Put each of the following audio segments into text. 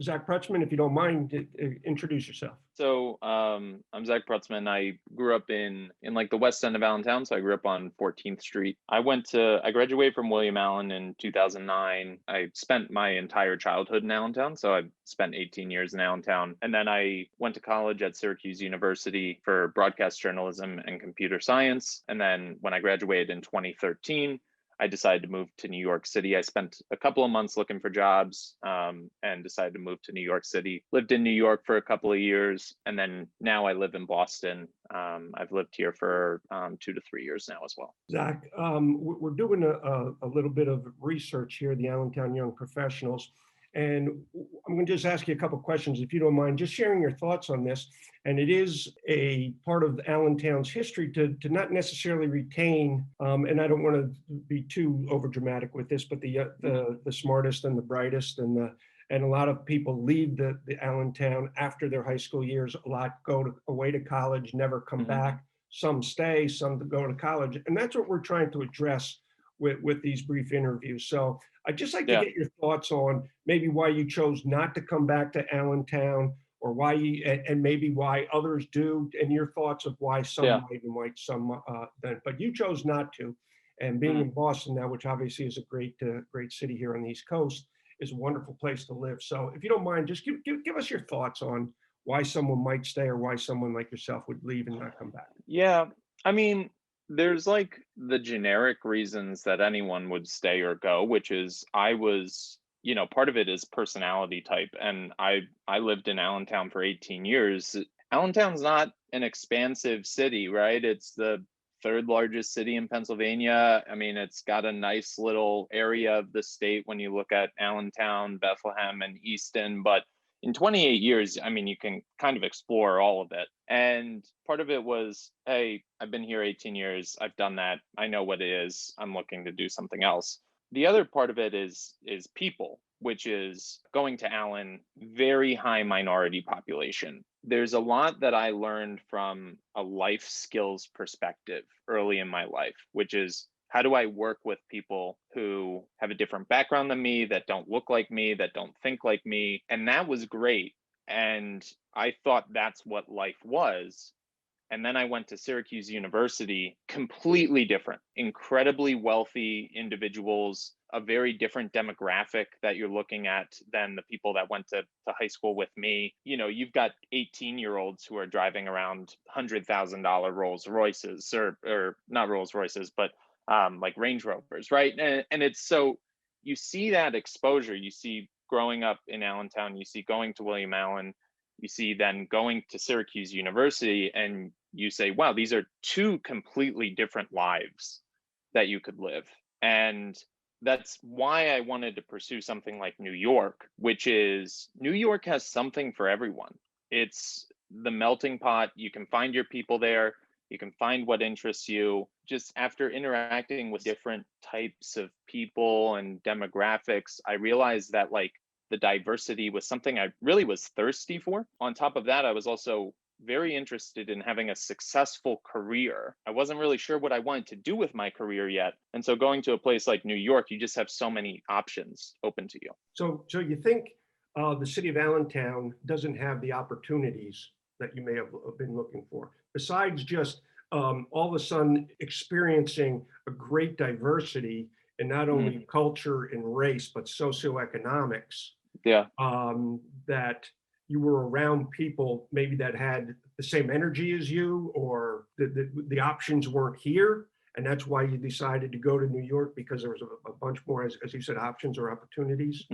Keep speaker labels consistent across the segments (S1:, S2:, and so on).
S1: Zac Prutzman, if you don't mind, introduce yourself.
S2: So I'm Zac Prutzman. I grew up in like the west end of Allentown. So I grew up on 14th Street. I graduated from William Allen in 2009. I spent my entire childhood in Allentown. So I spent 18 years in Allentown. And then I went to college at Syracuse University for broadcast journalism and computer science. And then when I graduated in 2013, I decided to move to New York City. I spent a couple of months looking for jobs and decided to move to New York City. Lived in New York for a couple of years, and then now I live in Boston. I've lived here for 2 to 3 years now as well.
S1: Zac, we're doing a little bit of research here, the Allentown Young Professionals, and I'm going to just ask you a couple questions, if you don't mind, just sharing your thoughts on this. And it is a part of Allentown's history to not necessarily retain, and I don't want to be too overdramatic with this, but the smartest and the brightest and a lot of people leave the Allentown after their high school years. A lot away to college, never come
S2: Mm-hmm.
S1: back. Some stay, some go to college. And that's what we're trying to address with these brief interviews. So I'd just like to
S2: Yeah,
S1: get your thoughts on maybe why you chose not to come back to Allentown, or why you, and maybe why others do, and your thoughts of why some
S2: yeah.
S1: might and why some then, but you chose not to. And being
S2: Mm-hmm.
S1: in Boston now, which obviously is a great city here on the East Coast, is a wonderful place to live. So if you don't mind, just give us your thoughts on why someone might stay or why someone like yourself would leave and not come back.
S2: Yeah. I mean, there's like the generic reasons that anyone would stay or go, which is part of it is personality type. And I lived in Allentown for 18 years. Allentown's not an expansive city, right? It's the third largest city in Pennsylvania. I mean, it's got a nice little area of the state when you look at Allentown, Bethlehem, and Easton, but in 28 years, I mean, you can kind of explore all of it. And part of it was, hey, I've been here 18 years. I've done that. I know what it is. I'm looking to do something else. The other part of it is people, which is going to Allen, very high minority population. There's a lot that I learned from a life skills perspective early in my life, which is how do I work with people who have a different background than me, that don't look like me, that don't think like me? And that was great. And I thought that's what life was. And then I went to Syracuse University, completely different, incredibly wealthy individuals, a very different demographic that you're looking at than the people that went to high school with me. You've got 18-year-olds who are driving around $100,000 Rolls Royces, or not Rolls Royces, but like Range Rovers, right? And it's so you see that exposure. You see growing up in Allentown, you see going to William Allen, you see then going to Syracuse University, and you say, wow, these are two completely different lives that you could live. And that's why I wanted to pursue something like New York, which is New York has something for everyone. It's the melting pot. You can find your people there. You can find what interests you. Just after interacting with different types of people and demographics, I realized that like the diversity was something I really was thirsty for. On top of that, I was also very interested in having a successful career. I wasn't really sure what I wanted to do with my career yet. And so going to a place like New York, you just have so many options open to you.
S1: So you think the city of Allentown doesn't have the opportunities that you may have been looking for, besides just all of a sudden experiencing a great diversity in not
S2: Mm,
S1: only culture and race, but socioeconomics,
S2: yeah.
S1: that you were around people maybe that had the same energy as you, or the options weren't here. And that's why you decided to go to New York, because there was a bunch more, as you said, options or opportunities.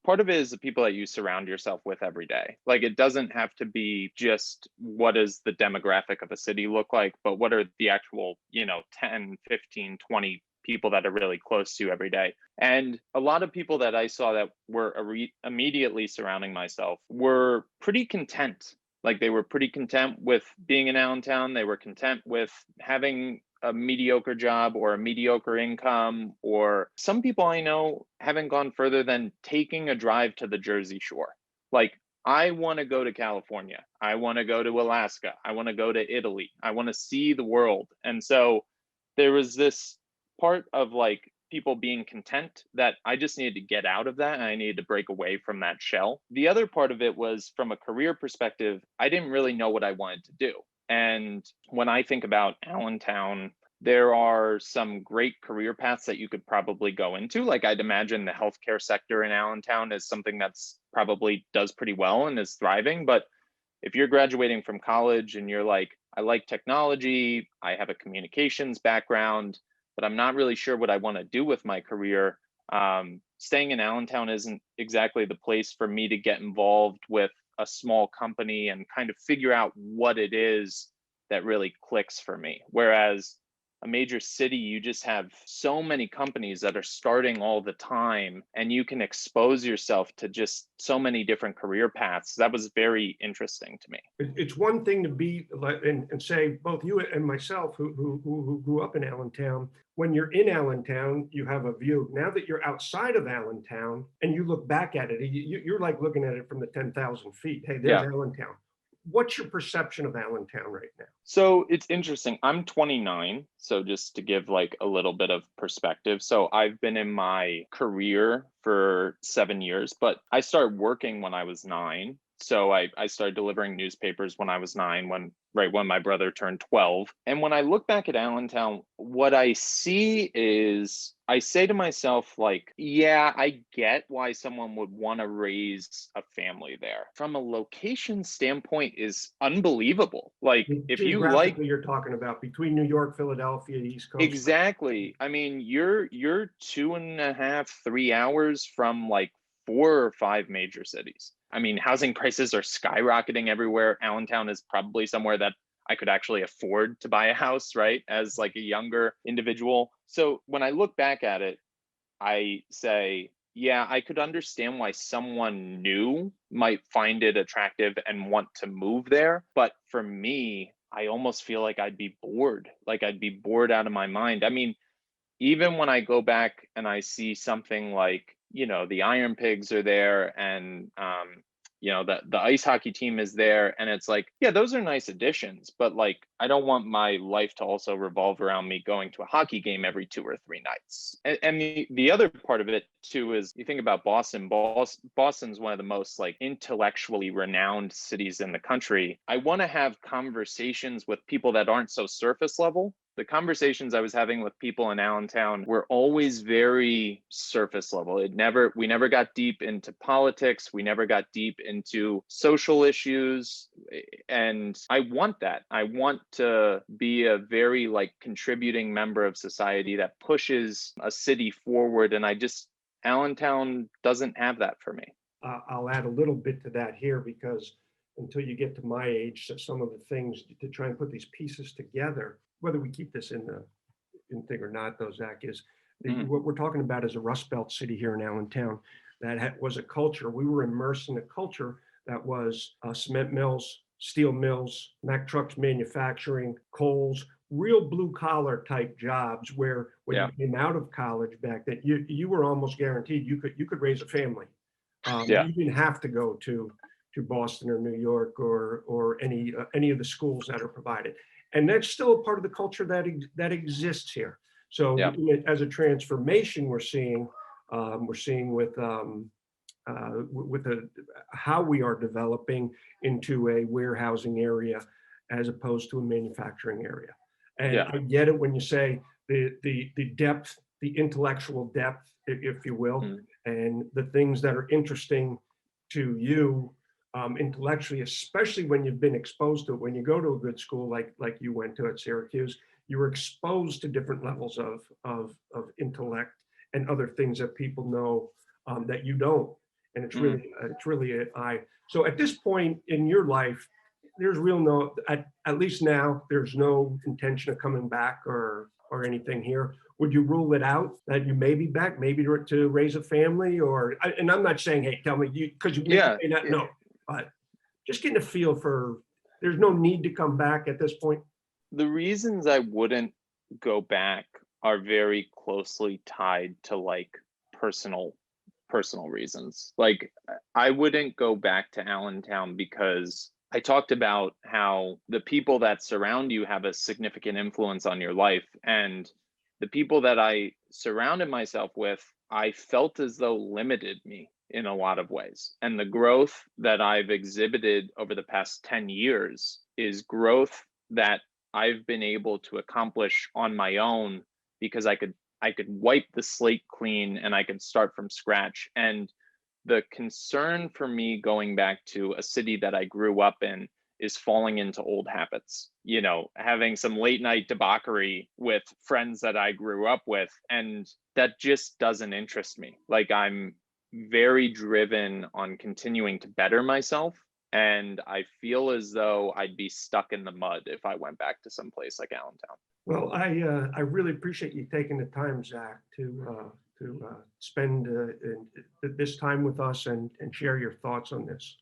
S2: Part of it is the people that you surround yourself with every day. Like it doesn't have to be just what does the demographic of a city look like, but what are the actual, 10, 15, 20 people that are really close to you every day. And a lot of people that I saw that were immediately surrounding myself were pretty content. Like they were pretty content with being in Allentown. They were content with having a mediocre job or a mediocre income, or some people I know haven't gone further than taking a drive to the Jersey Shore. Like, I want to go to California. I want to go to Alaska. I want to go to Italy. I want to see the world. And so there was this part of like people being content, that I just needed to get out of that and I needed to break away from that shell. The other part of it was, from a career perspective, I didn't really know what I wanted to do. And when I think about Allentown, there are some great career paths that you could probably go into. Like, I'd imagine the healthcare sector in Allentown is something that's probably does pretty well and is thriving. But if you're graduating from college and you're like, I like technology, I have a communications background, but I'm not really sure what I want to do with my career, staying in Allentown isn't exactly the place for me to get involved with a small company and kind of figure out what it is that really clicks for me. Whereas a major city, you just have so many companies that are starting all the time, and you can expose yourself to just so many different career paths. That was very interesting to me.
S1: It's one thing to be like, and say both you and myself who grew up in Allentown. When you're in Allentown, you have a view. Now that you're outside of Allentown and you look back at it, you're like looking at it from the 10,000 feet. Hey, there's
S2: Yeah.
S1: Allentown. What's your perception of Allentown right now?
S2: So it's interesting. I'm 29. So just to give like a little bit of perspective. So I've been in my career for 7 years, but I started working when I was 9. So I started delivering newspapers when I was 9, right when my brother turned 12. And when I look back at Allentown, what I see is, I say to myself, like, yeah, I get why someone would want to raise a family there. From a location standpoint, is unbelievable. Like, if you like,
S1: Geographically, you're talking about between New York, Philadelphia, the East Coast.
S2: exactly. I mean, you're 2.5, 3 hours from like 4 or 5 major cities. I mean, housing prices are skyrocketing everywhere. Allentown is probably somewhere that I could actually afford to buy a house, right? As like a younger individual. So when I look back at it, I say, yeah, I could understand why someone new might find it attractive and want to move there. But for me, I almost feel like I'd be bored. Like, I'd be bored out of my mind. I mean, even when I go back and I see something like, the Iron Pigs are there, and the ice hockey team is there, and it's like, yeah, those are nice additions, but like, I don't want my life to also revolve around me going to a hockey game every 2 or 3 nights. And the other part of it too is, you think about Boston. Boston's one of the most like intellectually renowned cities in the country. I want to have conversations with people that aren't so surface level. The conversations I was having with people in Allentown were always very surface level. We never got deep into politics. We never got deep into social issues. And I want that. I want to be a very like contributing member of society that pushes a city forward. And Allentown doesn't have that for me.
S1: I'll add a little bit to that here, because until you get to my age, so some of the things to try and put these pieces together, whether we keep this in thing or not, though, Zach, is what we're talking about is a Rust Belt city here in Allentown that was a culture. We were immersed in a culture that was cement mills, steel mills, Mack trucks manufacturing, coals, real blue collar type jobs, where when you came out of college back then, you were almost guaranteed you could raise a family. You didn't have to go to Boston or New York or any of the schools that are provided. And that's still a part of the culture that exists here. So as a transformation, we're seeing with how we are developing into a warehousing area as opposed to a manufacturing area. And I get it when you say the depth, the intellectual depth, if you will, and the things that are interesting to you intellectually, especially when you've been exposed to it. When you go to a good school like you went to at Syracuse, you were exposed to different levels of intellect and other things that people know that you don't. And it's really so at this point in your life, there's at least now, there's no intention of coming back or anything here. Would you rule it out that you may be back, maybe to raise a family, and I'm not saying, hey, tell me, because you may not know, but just getting a feel for, there's no need to come back at this point.
S2: The reasons I wouldn't go back are very closely tied to like personal reasons. Like, I wouldn't go back to Allentown because I talked about how the people that surround you have a significant influence on your life. And the people that I surrounded myself with, I felt as though limited me in a lot of ways. And the growth that I've exhibited over the past 10 years is growth that I've been able to accomplish on my own because I could wipe the slate clean and I could start from scratch. And the concern for me going back to a city that I grew up in is falling into old habits, having some late night debauchery with friends that I grew up with. And that just doesn't interest me. Like, I'm very driven on continuing to better myself. And I feel as though I'd be stuck in the mud if I went back to some place like Allentown.
S1: Well, I really appreciate you taking the time, Zach, to spend this time with us and share your thoughts on this.